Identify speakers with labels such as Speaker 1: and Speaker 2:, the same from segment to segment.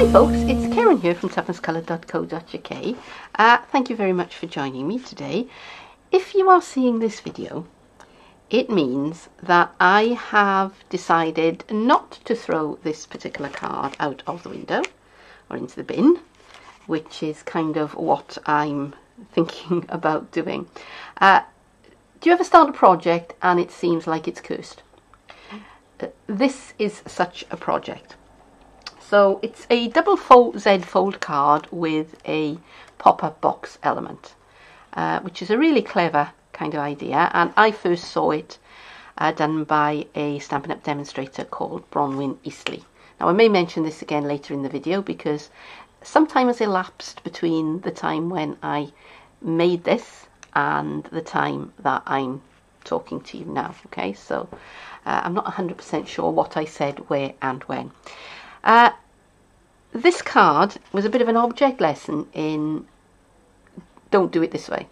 Speaker 1: Hi folks, it's Keren here from tuppencecoloured.co.uk. Thank you very much for joining me today. If you are seeing this video, it means that I have decided not to throw this particular card out of the window or into the bin, which is kind of what I'm thinking about doing. Do you ever start a project and it seems like it's cursed? This is such a project. So it's a double Z fold card with a pop-up box element, which is a really clever kind of idea, and I first saw it done by a Stampin' Up demonstrator called Bronwyn Eastley. Now I may mention this again later in the video because some time has elapsed between the time when I made this and the time that I'm talking to you now. Okay, so I'm not 100% sure what I said where and when. This card was a bit of an object lesson in don't do it this way,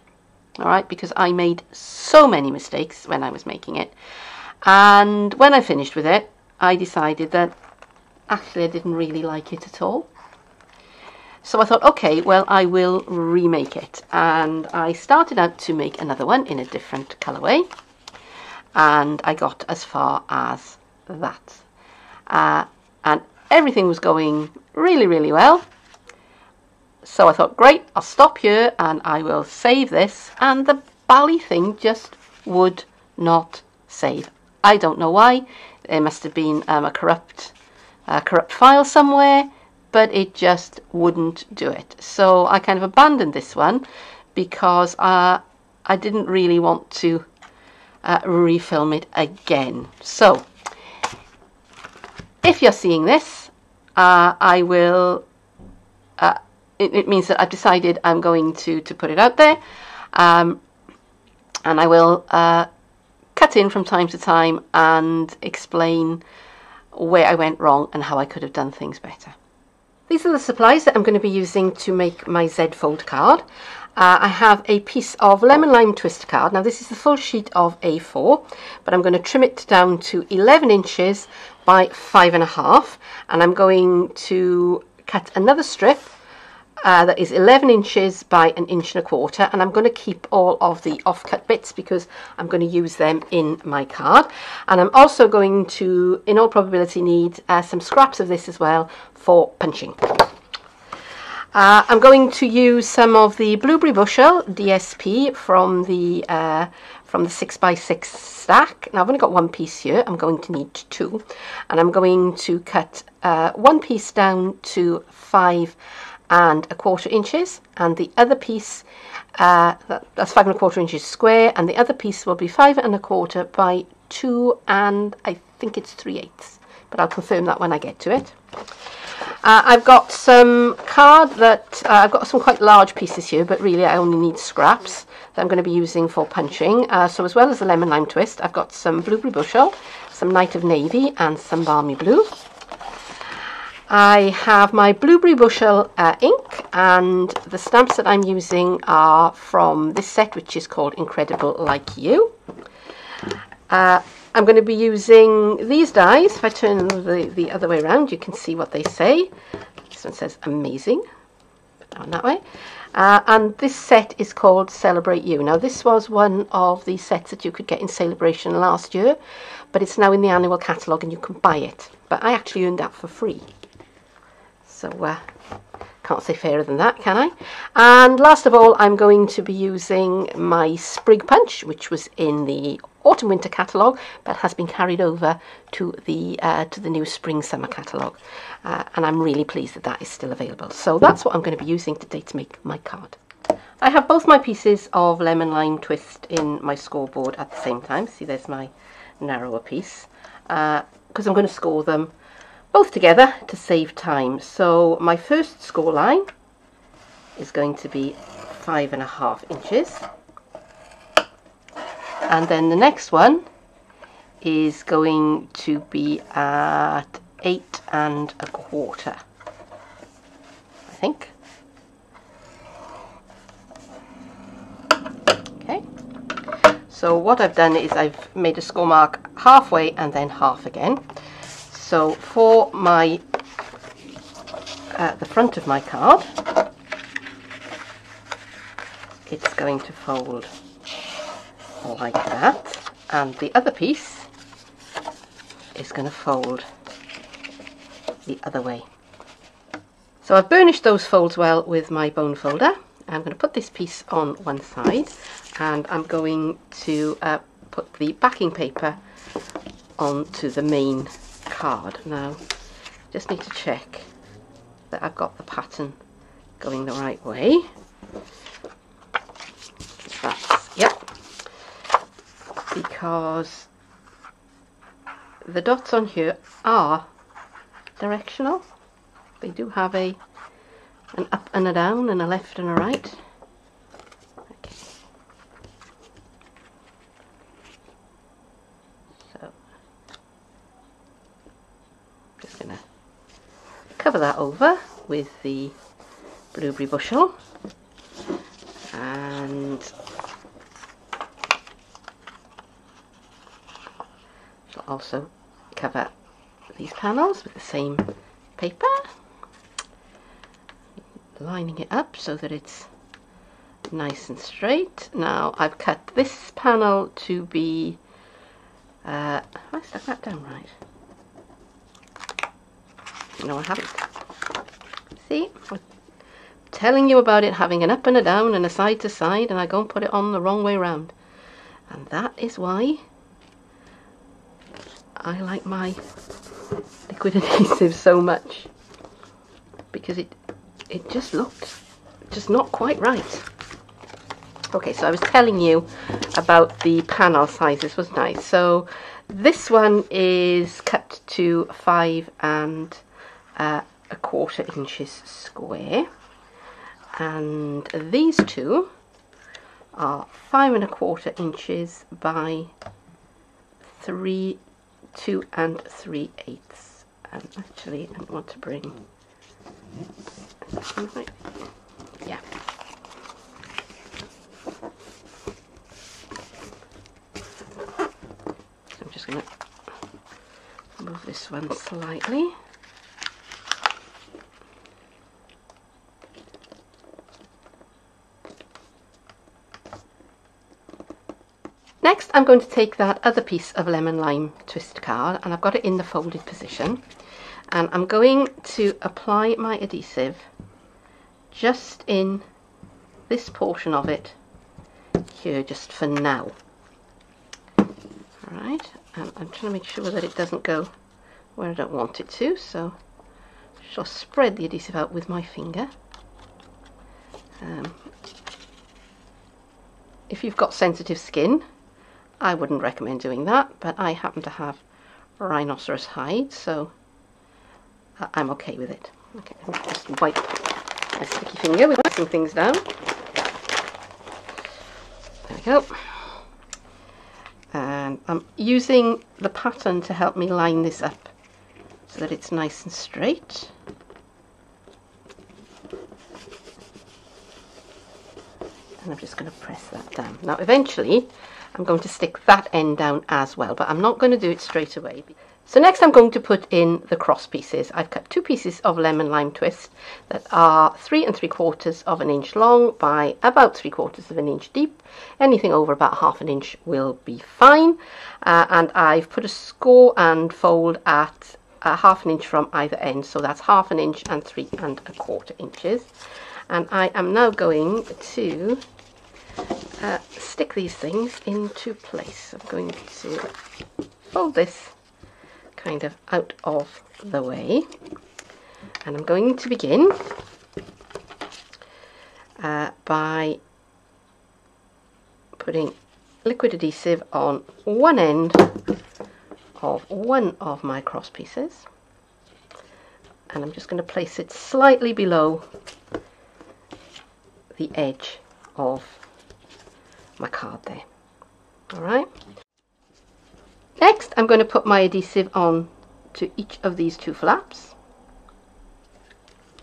Speaker 1: all right, because I made so many mistakes when I was making it, and when I finished with it I decided that actually I didn't really like it at all. So I thought, okay, well, I will remake it, and I started out to make another one in a different colourway, and I got as far as that, and everything was going really well. So I thought, great, I'll stop here and I will save this, and the bally thing just would not save. I don't know why. There must have been a corrupt file somewhere, but it just wouldn't do it. So I kind of abandoned this one because I didn't really want to refilm it again. So if you're seeing this, I will, it means that I've decided I'm going to put it out there, and I will cut in from time to time and explain where I went wrong and how I could have done things better. These are the supplies that I'm going to be using to make my Z fold card. I have a piece of lemon lime twist card. Now this is the full sheet of A4, but I'm going to trim it down to 11 inches by 5.5, and I'm going to cut another strip that is 11 inches by 1.25 inches, and I'm going to keep all of the off-cut bits because I'm going to use them in my card. And I'm also going to, in all probability, need some scraps of this as well for punching. I'm going to use some of the Blueberry Bushel DSP from the 6x6 stack. Now I've only got one piece here, I'm going to need two, and I'm going to cut one piece down to 5.25 inches, and the other piece, that's 5.25 inches square, and the other piece will be 5.25 by 2 and I think it's 3/8, but I'll confirm that when I get to it. I've got some card that, I've got some quite large pieces here, but really I only need scraps that I'm going to be using for punching. So as well as the lemon lime twist, I've got some Blueberry Bushel, some Night of Navy and some Balmy Blue. I have my Blueberry Bushel ink, and the stamps that I'm using are from this set, which is called Incredible Like You. I'm going to be using these dies. If I turn the other way around, you can see what they say. This one says amazing, on that way. And this set is called Celebrate You. Now this was one of the sets that you could get in Celebration last year, but it's now in the annual catalogue and you can buy it. But I actually earned that for free. So can't say fairer than that, can I? And last of all, I'm going to be using my sprig punch, which was in the autumn winter catalogue but has been carried over to the new spring summer catalogue, and I'm really pleased that that is still available. So that's what I'm going to be using today to make my card. I have both my pieces of lemon lime twist in my scoreboard at the same time. See, there's my narrower piece, because I'm going to score them both together to save time. So my first score line is going to be 5.5 inches. And then the next one is going to be at 8.25, I think. Okay. So what I've done is I've made a score mark halfway and then half again. So for my the front of my card, it's going to fold like that, and the other piece is going to fold the other way. So I've burnished those folds well with my bone folder. I'm going to put this piece on one side, and I'm going to put the backing paper onto the main card. Now, just need to check that I've got the pattern going the right way. That's, yep, because the dots on here are directional. They do have an up and a down and a left and a right. Okay. So, just going to cover that over with the blueberry bushel, and shall also cover these panels with the same paper, lining it up so that it's nice and straight. Now I've cut this panel to be, have I stuck that down right? No, I haven't. See, I'm telling you about it having an up and a down and a side to side, and I go and put it on the wrong way round. And that is why I like my liquid adhesive so much, because it just looked just not quite right. Okay, so I was telling you about the panel sizes, wasn't I? So this one is cut to 5 1/4 inches square, and these two are 5 1/4 inches by 2 3/8. And actually, I want to bring this one right. Yeah. So I'm just going to move this one slightly. Next, I'm going to take that other piece of lemon lime twist card, and I've got it in the folded position, and I'm going to apply my adhesive just in this portion of it here, just for now. Alright, and I'm trying to make sure that it doesn't go where I don't want it to, so I shall spread the adhesive out with my finger. If you've got sensitive skin, I wouldn't recommend doing that, but I happen to have rhinoceros hide, so I'm okay with it. Okay, I'll just wipe my sticky finger with some things down. There we go. And I'm using the pattern to help me line this up so that it's nice and straight. And I'm just going to press that down. Now eventually I'm going to stick that end down as well, but I'm not going to do it straight away. So next I'm going to put in the cross pieces. I've cut 2 pieces of lemon lime twist that are 3 3/4 inch long by about 3/4 inch deep. Anything over about 1/2 inch will be fine. And I've put a score and fold at 1/2 inch from either end, so that's 1/2 inch and 3 1/4 inches. And I am now going to stick these things into place. I'm going to fold this kind of out of the way, and I'm going to begin by putting liquid adhesive on one end of one of my cross pieces, and I'm just going to place it slightly below the edge of my card there. Alright. Next I'm going to put my adhesive on to each of these 2 flaps,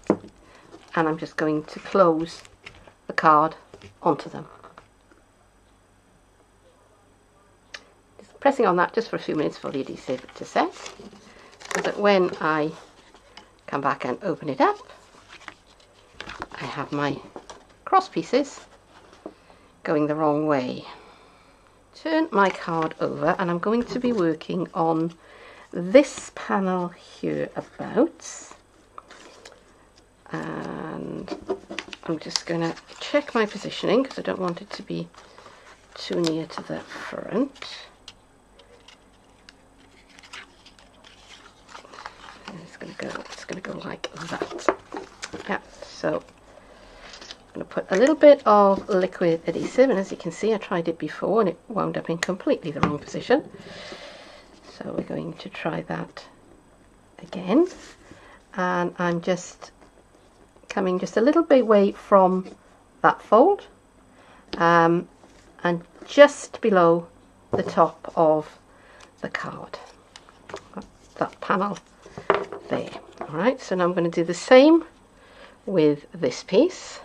Speaker 1: and I'm just going to close the card onto them. Just pressing on that just for a few minutes for the adhesive to set, so that when I come back and open it up, I have my cross pieces going the wrong way. Turn my card over, and I'm going to be working on this panel here about, and I'm just going to check my positioning because I don't want it to be too near to the front. And it's going to go like that. Yeah, so I'm going to put a little bit of liquid adhesive, and as you can see, I tried it before and it wound up in completely the wrong position. So we're going to try that again, and I'm just coming just a little bit away from that fold, and just below the top of the card, that panel there. Alright, so now I'm going to do the same with this piece,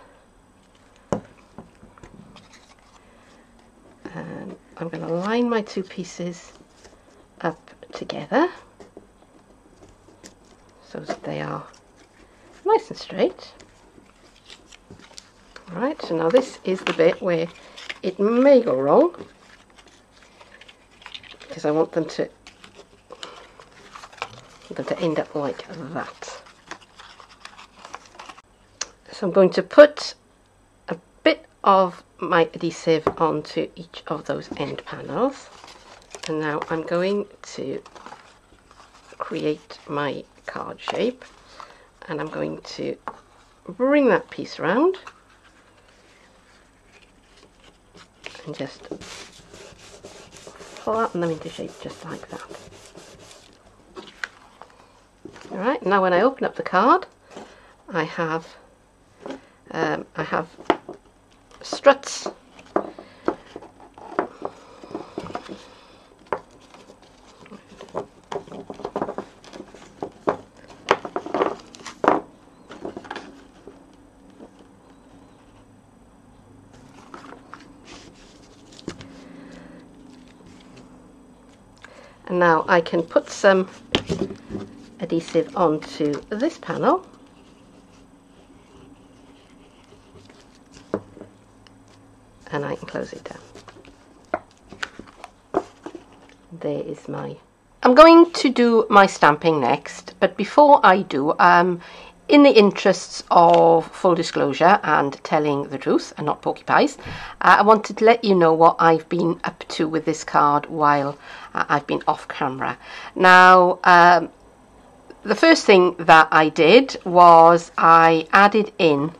Speaker 1: and I'm going to line my two pieces up together so that they are nice and straight. Right, so now this is the bit where it may go wrong, because I want them to end up like that. So I'm going to put a bit of my adhesive onto each of those end panels, and now I'm going to create my card shape, and I'm going to bring that piece round and just flatten them into shape just like that. Alright, now when I open up the card, I have struts. And now I can put some adhesive onto this panel, and I can close it down. There is my... I'm going to do my stamping next, but before I do, in the interests of full disclosure and telling the truth and not porky pies, I wanted to let you know what I've been up to with this card while I've been off camera. Now, the first thing that I did was I added in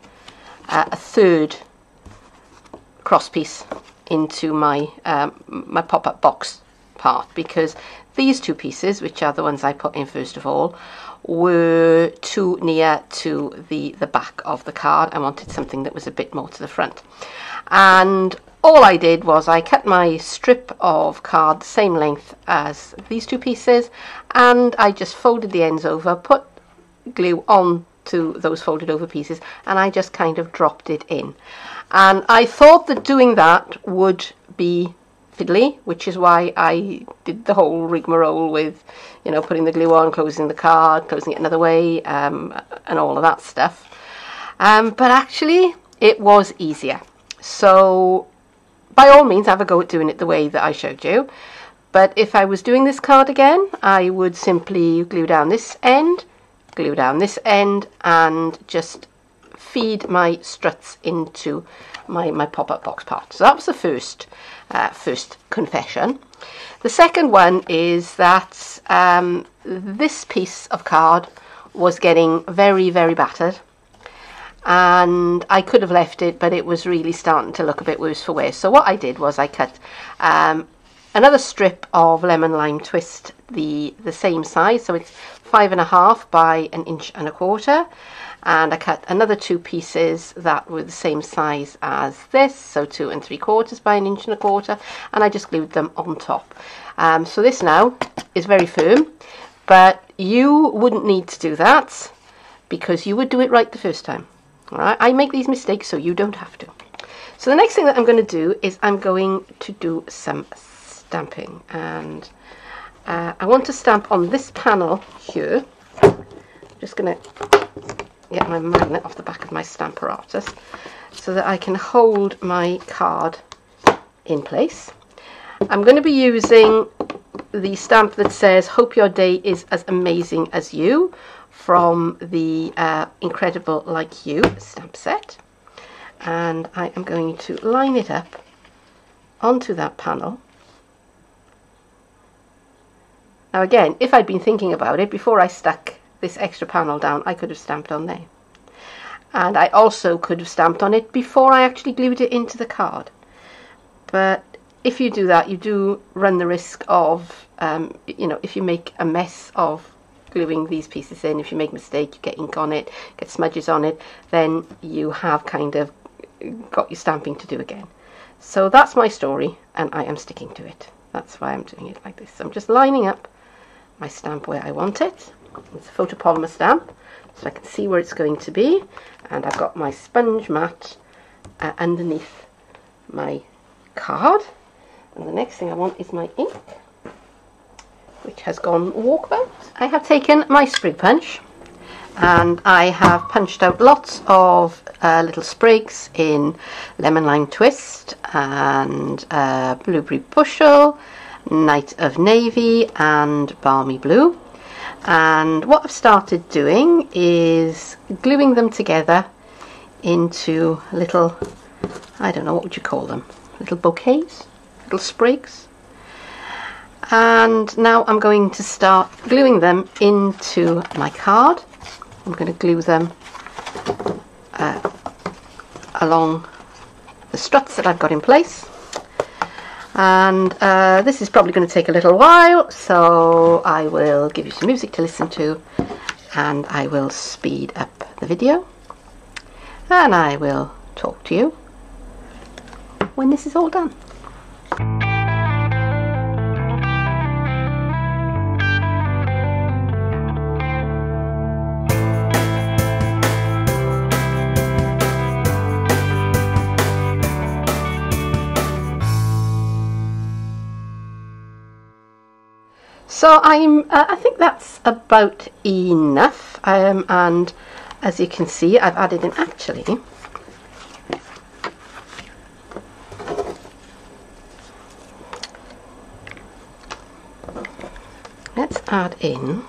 Speaker 1: a third cross piece into my my pop-up box part, because these two pieces, which are the ones I put in first of all, were too near to the back of the card. I wanted something that was a bit more to the front, and all I did was I cut my strip of card the same length as these two pieces, and I just folded the ends over, put glue on to those folded over pieces, and I just kind of dropped it in. And I thought that doing that would be fiddly, which is why I did the whole rigmarole with, you know, putting the glue on, closing the card, closing it another way, and all of that stuff. But actually it was easier. So by all means have a go at doing it the way that I showed you. But if I was doing this card again, I would simply glue down this end, glue down this end, and just feed my struts into my pop-up box part. So that was the first confession. The second one is that this piece of card was getting very, very battered, and I could have left it, but it was really starting to look a bit worse for wear. So what I did was I cut another strip of lemon lime twist, the same size, so it's 5.5 by 1.25 inches, and I cut another two pieces that were the same size as this, so 2 3/4 by 1.25 inches, and I just glued them on top. So this now is very firm, but you wouldn't need to do that because you would do it right the first time. All right, I make these mistakes so you don't have to. So the next thing that I'm going to do is I'm going to do some stamping, and I want to stamp on this panel here. I'm just going to get my magnet off the back of my Stamparatus so that I can hold my card in place. I'm going to be using the stamp that says "Hope your day is as amazing as you" from the Incredible Like You stamp set, and I am going to line it up onto that panel. Now again, if I'd been thinking about it before I stuck this extra panel down, I could have stamped on there, and I also could have stamped on it before I actually glued it into the card. But if you do that, you do run the risk of, you know, if you make a mess of gluing these pieces in, if you make a mistake, you get ink on it, get smudges on it, then you have kind of got your stamping to do again. So that's my story, and I am sticking to it. That's why I'm doing it like this. I'm just lining up my stamp where I want it. It's a photopolymer stamp, so I can see where it's going to be, and I've got my sponge mat underneath my card. And the next thing I want is my ink, which has gone walkabout. I have taken my sprig punch and I have punched out lots of little sprigs in Lemon Lime Twist and Blueberry Bushel, Night of Navy and Balmy Blue. And what I've started doing is gluing them together into little, I don't know, what would you call them? Little bouquets? Little sprigs. And now I'm going to start gluing them into my card. I'm going to glue them along the struts that I've got in place. And this is probably going to take a little while, so I will give you some music to listen to, and I will speed up the video, and I will talk to you when this is all done. So I think that's about enough, and as you can see, I've added in, actually, let's add in,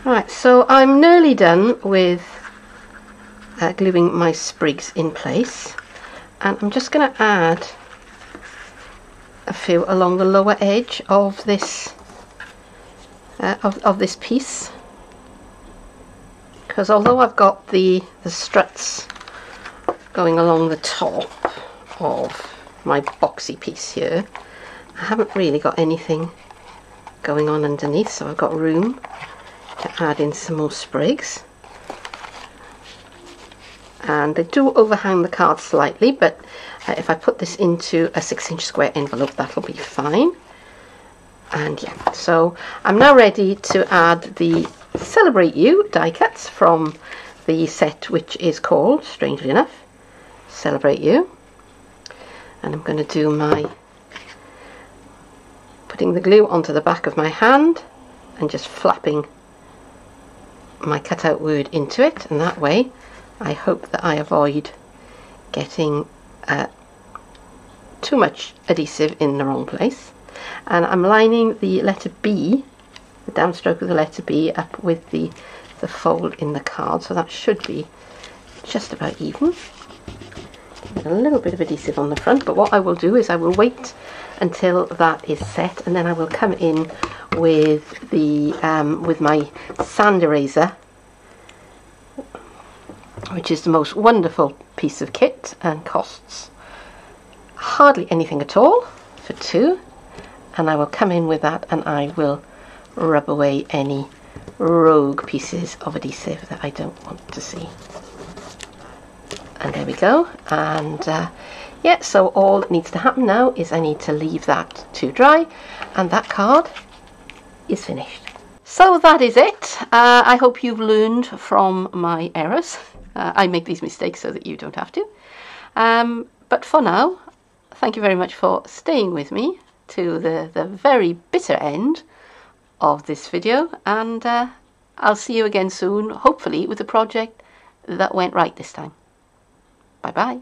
Speaker 1: right, so I'm nearly done with gluing my sprigs in place, and I'm just going to add a few along the lower edge of this of this piece, because although I've got the struts going along the top of my boxy piece here, I haven't really got anything going on underneath, so I've got room to add in some more sprigs. And they do overhang the card slightly, but if I put this into a 6-inch square envelope, that'll be fine. And yeah, so I'm now ready to add the Celebrate You die cuts from the set, which is called, strangely enough, Celebrate You. And I'm going to do my putting the glue onto the back of my hand and just flapping my cutout word into it, and that way I hope that I avoid getting too much adhesive in the wrong place. And I'm lining the letter B, the downstroke of the letter B, up with the fold in the card, so that should be just about even. Give it a little bit of adhesive on the front, but what I will do is I will wait until that is set, and then I will come in with the with my sand eraser, which is the most wonderful piece of kit and costs hardly anything at all for £2, and I will come in with that and I will rub away any rogue pieces of adhesive that I don't want to see. And there we go. And yeah, so all that needs to happen now is I need to leave that to dry, and that card is finished. So that is it. I hope you've learned from my errors. I make these mistakes so that you don't have to. But for now, thank you very much for staying with me to the very bitter end of this video, and I'll see you again soon, hopefully with a project that went right this time. Bye bye.